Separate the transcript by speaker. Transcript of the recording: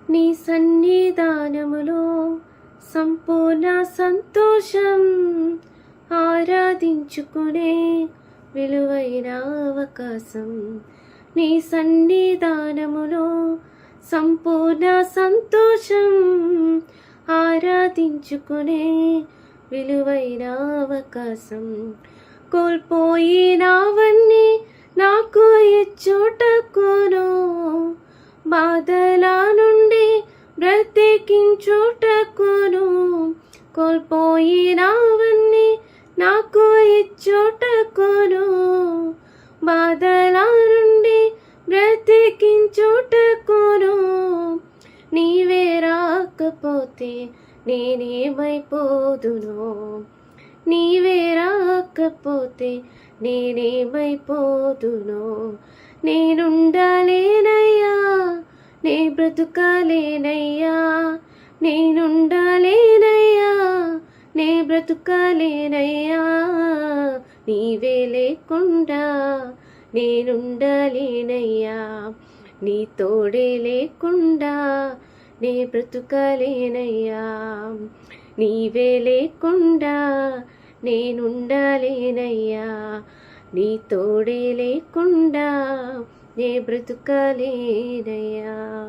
Speaker 1: నీ సన్నిధానములో సంపూర్ణ సంతోషం, ఆరాధించుకునే విలువైన అవకాశం. నీ సన్నిధానములో సంపూర్ణ సంతోషం, ఆరాధించుకునే విలువైన అవకాశం. కోల్పోయినవన్నీ నాకు ఇచ్చుటకును, బాధల నుండి బ్రతికించుటకును. కోల్పోయినవన్నీ నాకు ఇచ్చుటకును, బాధల నుండి బ్రతికించుటకును. నీవే రాకపోతే నేనేమైపోదును, నీవే రాకపోతే నేనేమైపోదును. నేనుండలేనయ్యా, నే బ్రతుకలేనయ్యా, నేనుండలేనయ్యా, నే బ్రతుకలేనయ్యా. నీవే లేకుండా నేనుండలేనయ్యా, నీ తోడే లేకుండా నే బ్రతుకలేనయ్యా. నీవే లేకుండా నేనుండలేనయ్యా, నీ తోడే లేకుండా నే బ్రతుకలేనయ్యా.